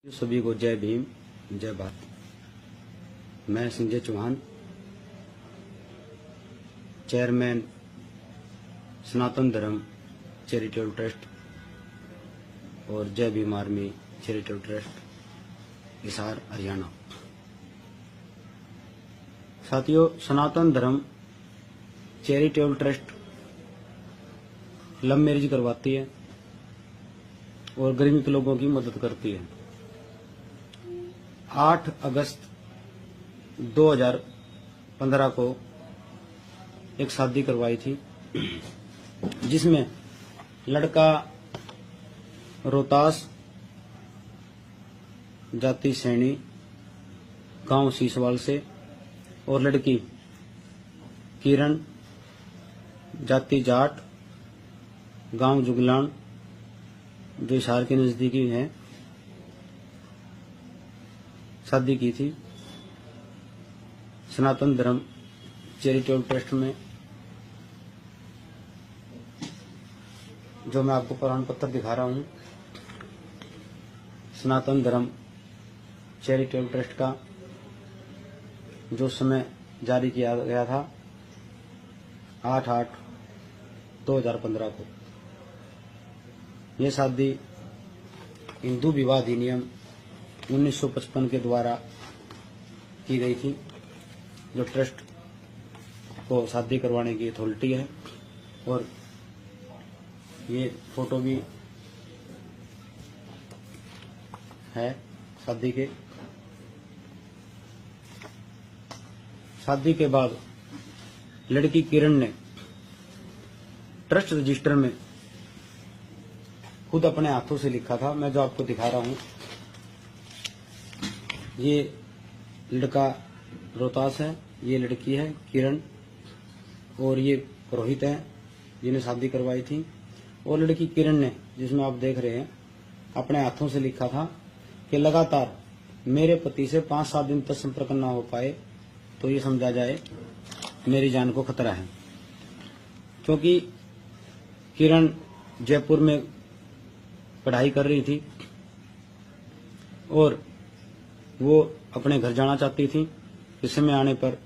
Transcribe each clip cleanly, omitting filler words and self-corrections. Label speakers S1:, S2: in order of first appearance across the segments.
S1: सभी को जय भीम, जय भारत। मैं संजय चौहान, चेयरमैन सनातन धर्म चैरिटेबल ट्रस्ट और जय Bhim army charitable trust, Hisar, Haryana. साथियों, सनातन धर्म चैरिटेबल ट्रस्ट लव मैरिज करवाती है और गरीब लोगों की मदद करती है। 8 अगस्त 2015 को एक शादी करवाई थी, जिसमें लड़का रोहतास, जाति सैनी, गांव सीसवाल से, और लड़की किरण, जाति जाट, गांव जुगलान, जो हिसार के नजदीकी है, शादी की थी। सनातन धर्म चैरिटेबल ट्रस्ट में जो मैं आपको प्रमाण पत्र दिखा रहा हूं, सनातन धर्म चैरिटेबल ट्रस्ट का जो समय जारी किया गया था 8/8/2015 को। यह शादी हिंदू विवाह अधिनियम 1955 के द्वारा की गई थी, जो ट्रस्ट को शादी करवाने की अथॉरिटी है। और ये फोटो भी है शादी के। शादी के बाद लड़की किरण ने ट्रस्ट रजिस्टर में खुद अपने हाथों से लिखा था, मैं जो आपको दिखा रहा हूं। ये लड़का रोहतास है, ये लड़की है किरण, और ये पुरोहित है जिन्हें शादी करवाई थी। और लड़की किरण ने, जिसमें आप देख रहे हैं, अपने हाथों से लिखा था कि लगातार मेरे पति से 5-7 दिन तक संपर्क न हो पाए तो ये समझा जाए मेरी जान को खतरा है। क्योंकि किरण जयपुर में पढ़ाई कर रही थी और वो अपने घर जाना चाहती थी। इस समय आने पर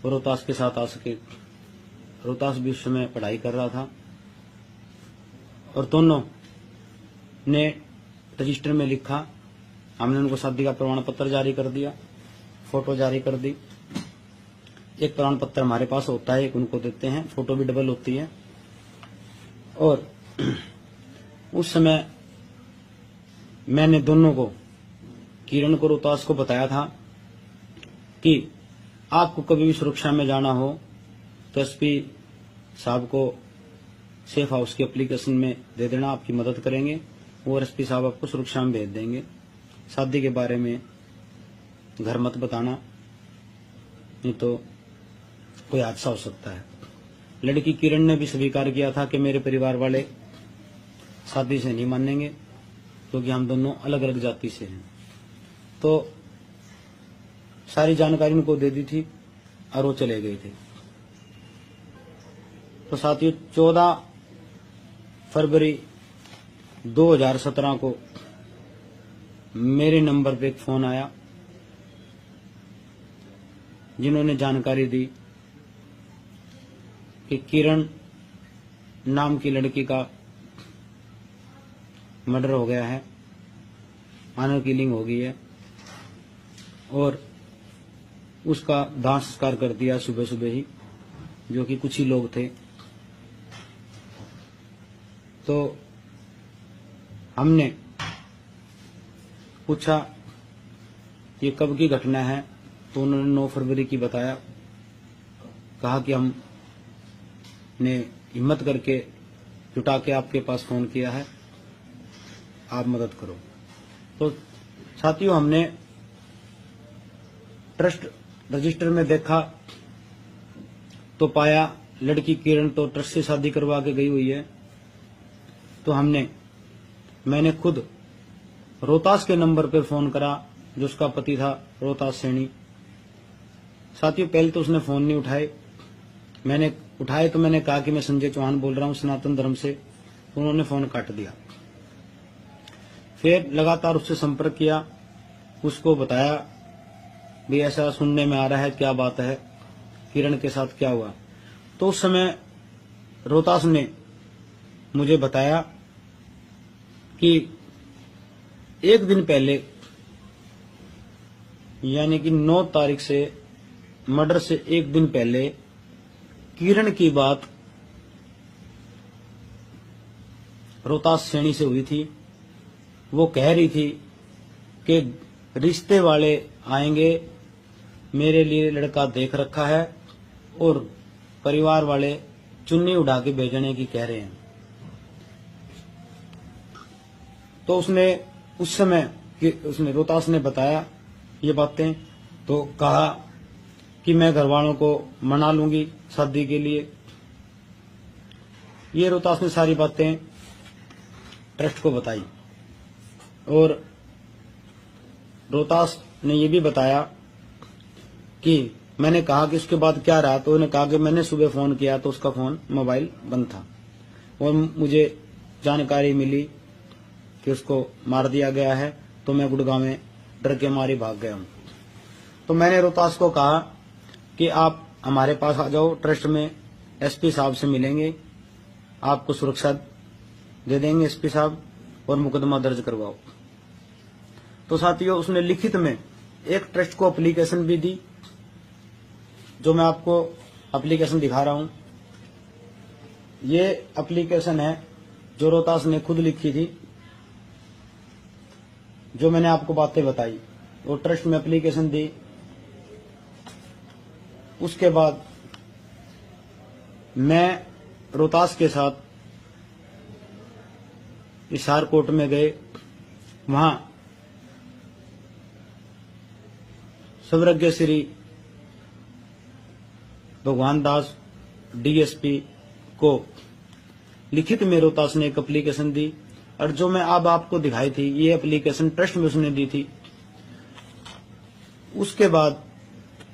S1: रोहतास के साथ आ सके। रोहतास भी उस समय पढ़ाई कर रहा था और दोनों ने रजिस्टर में लिखा। हमने उनको शादी का प्रमाण पत्र जारी कर दिया, फोटो जारी कर दी। एक प्रमाण पत्र हमारे पास होता है, एक उनको देते हैं, फोटो भी डबल होती है। और उस समय मैंने दोनों को, किरण को, रोहतास को बताया था कि आपको कभी भी सुरक्षा में जाना हो तो एसपी साहब को सेफ हाउस की एप्लीकेशन में दे देना, आपकी मदद करेंगे और एसपी साहब आपको सुरक्षा में भेज देंगे। शादी के बारे में घर मत बताना, नहीं तो कोई हादसा हो सकता है। लड़की किरण ने भी स्वीकार किया था कि मेरे परिवार वाले शादी से नहीं मानेंगे, क्योंकि हम दोनों अलग अलग जाति से हैं। तो सारी जानकारी उनको दे दी थी और वो चले गए थे। तो साथियों, 14 फरवरी 2017 को मेरे नंबर पे एक फोन आया, जिन्होंने जानकारी दी कि किरण नाम की लड़की का मर्डर हो गया है, ऑनर किलिंग हो गई है और उसका दाह संस्कार कर दिया सुबह सुबह ही, जो कि कुछ ही लोग थे। तो हमने पूछा ये कब की घटना है, तो उन्होंने 9 फरवरी की बताया। कहा कि हमने हिम्मत करके जुटा के आपके पास फोन किया है, आप मदद करो। तो साथियों, हमने ट्रस्ट रजिस्टर में देखा तो पाया लड़की किरण तो ट्रस्ट से शादी करवा के गई हुई है। तो मैंने खुद रोहतास के नंबर पर फोन करा, जो उसका पति था रोहतास सैनी। साथियों, पहले तो उसने फोन नहीं उठाए। मैंने उठाए तो मैंने कहा कि मैं संजय चौहान बोल रहा हूं सनातन धर्म से। उन्होंने फोन काट दिया। फिर लगातार उससे संपर्क किया, उसको बताया भी ऐसा सुनने में आ रहा है, क्या बात है, किरण के साथ क्या हुआ। तो उस समय रोहतास ने मुझे बताया कि एक दिन पहले यानी कि 9 तारीख से मर्डर से एक दिन पहले किरण की बात रोहतास सैनी से हुई थी। वो कह रही थी कि रिश्ते वाले आएंगे, मेरे लिए लड़का देख रखा है और परिवार वाले चुन्नी उड़ा के भेजने की कह रहे हैं। तो उसने उस समय उसने रोहतास ने बताया ये बातें, तो कहा कि मैं घर वालों को मना लूंगी शादी के लिए। ये रोहतास ने सारी बातें ट्रस्ट को बताई और रोहतास ने ये भी बताया कि मैंने कहा कि उसके बाद क्या रहा, तो उन्होंने कहा कि मैंने सुबह फोन किया तो उसका फोन मोबाइल बंद था और मुझे जानकारी मिली कि उसको मार दिया गया है, तो मैं गुड़गांव में डर के मारे भाग गया हूं। तो मैंने रोहतास को कहा कि आप हमारे पास आ जाओ, ट्रस्ट में एसपी साहब से मिलेंगे, आपको सुरक्षा दे देंगे एसपी साहब, और मुकदमा दर्ज करवाओ। तो साथियों, उसने लिखित में एक ट्रस्ट को एप्लीकेशन भी दी, जो मैं आपको एप्लीकेशन दिखा रहा हूं। ये एप्लीकेशन है जो रोहतास ने खुद लिखी थी, जो मैंने आपको बातें बताई, वो ट्रस्ट में एप्लीकेशन दी। उसके बाद मैं रोहतास के साथ हिसार कोर्ट में गए। वहां सर्वज्ञ श्री भगवान दास डीएसपी को लिखित में रोहतास ने एक एप्लीकेशन दी, और जो मैं अब आपको दिखाई थी ये एप्लीकेशन ट्रस्ट में उसने दी थी। उसके बाद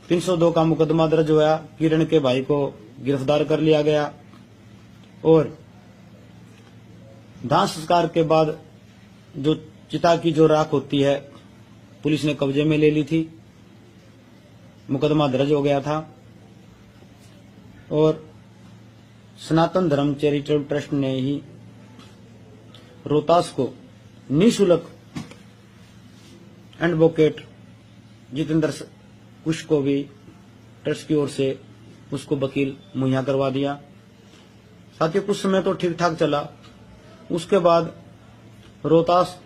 S1: 302 का मुकदमा दर्ज हुआ, किरण के भाई को गिरफ्तार कर लिया गया और दाह संस्कार के बाद जो चिता की जो राख होती है पुलिस ने कब्जे में ले ली थी, मुकदमा दर्ज हो गया था। और सनातन धर्म चैरिटेबल ट्रस्ट ने ही रोहतास को निःशुल्क एडवोकेट जितेंद्र कुश को भी ट्रस्ट की ओर से उसको वकील मुहैया करवा दिया। साथ ही कुछ समय तो ठीक ठाक चला। उसके बाद रोहतास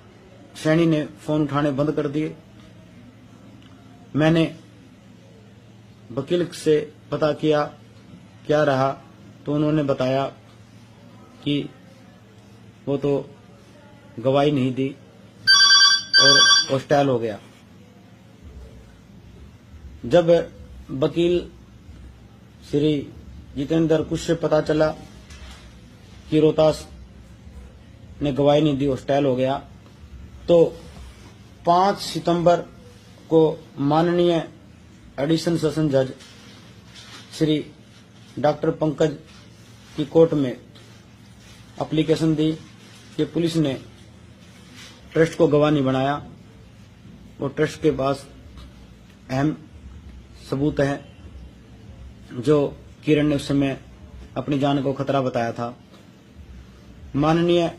S1: सैनी ने फोन उठाने बंद कर दिए। मैंने वकील से पता किया क्या रहा, तो उन्होंने बताया कि वो तो गवाही नहीं दी और हॉस्टाइल हो गया। जब वकील श्री जितेंद्र कुश से पता चला कि रोहतास ने गवाही नहीं दी, हॉस्टाइल हो गया, तो 5 सितंबर को माननीय एडिशनल सेशन जज श्री डॉक्टर पंकज की कोर्ट में एप्लीकेशन दी कि पुलिस ने ट्रस्ट को गवाह नहीं बनाया और ट्रस्ट के पास अहम सबूत है जो किरण ने उस समय अपनी जान को खतरा बताया था। माननीय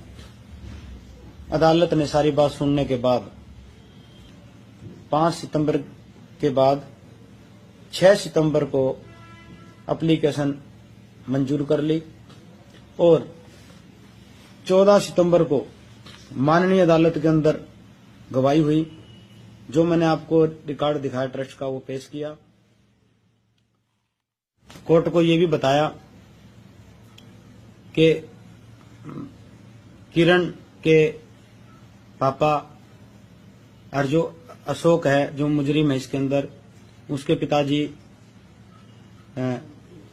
S1: अदालत ने सारी बात सुनने के बाद 5 सितंबर के बाद 6 सितंबर को एप्लीकेशन मंजूर कर ली और 14 सितंबर को माननीय अदालत के अंदर गवाही हुई। जो मैंने आपको रिकॉर्ड दिखाया ट्रस्ट का, वो पेश किया। कोर्ट को ये भी बताया कि किरण के पापा और जो अशोक है जो मुजरिम है इसके अंदर, उसके पिताजी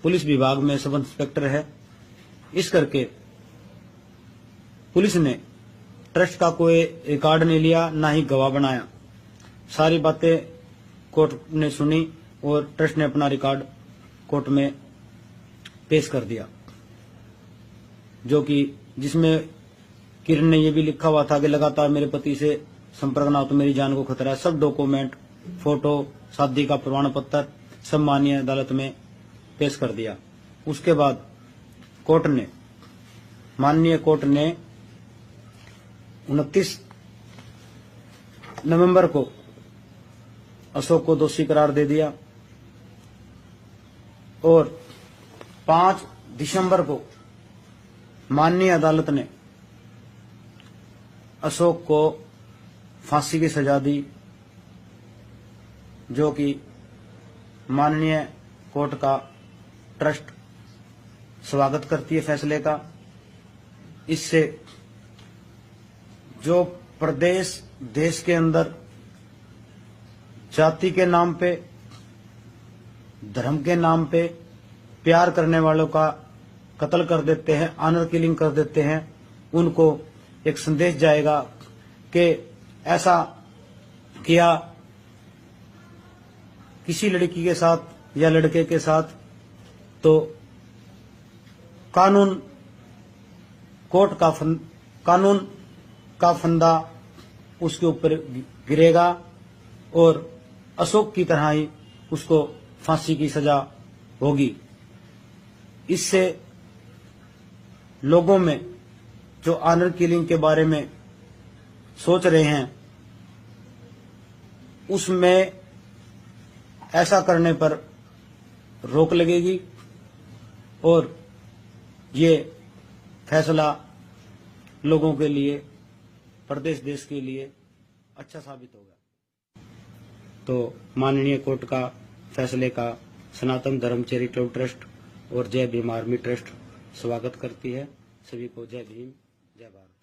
S1: पुलिस विभाग में सब इंस्पेक्टर है। इस करके पुलिस ने ट्रस्ट का कोई रिकॉर्ड नहीं लिया, ना ही गवाह बनाया। सारी बातें कोर्ट ने सुनी और ट्रस्ट ने अपना रिकॉर्ड कोर्ट में पेश कर दिया, जो कि जिसमें किरण ने ये भी लिखा हुआ था कि लगातार मेरे पति से संपर्क ना हो तो मेरी जान को खतरा है। सब डॉक्यूमेंट, फोटो, शादी का प्रमाण पत्र सब माननीय अदालत में पेश कर दिया। उसके बाद माननीय कोर्ट ने 29 नवंबर को अशोक को दोषी करार दे दिया और 5 दिसंबर को माननीय अदालत ने अशोक को फांसी की सजा दी, जो कि माननीय कोर्ट का ट्रस्ट स्वागत करती है फैसले का। इससे जो प्रदेश देश के अंदर जाति के नाम पे, धर्म के नाम पे प्यार करने वालों का कत्ल कर देते हैं, ऑनर किलिंग कर देते हैं, उनको एक संदेश जाएगा कि ऐसा किया किसी लड़की के साथ या लड़के के साथ तो कानून का फंदा उसके ऊपर गिरेगा और अशोक की तरह ही उसको फांसी की सजा होगी। इससे लोगों में जो ऑनर किलिंग के बारे में सोच रहे हैं उसमें ऐसा करने पर रोक लगेगी और ये फैसला लोगों के लिए, प्रदेश देश के लिए अच्छा साबित होगा। तो माननीय कोर्ट का फैसले का सनातन धर्म चैरिटेबल ट्रस्ट और जय भीम आर्मी ट्रस्ट स्वागत करती है। सभी को जय भीम, जय भारत।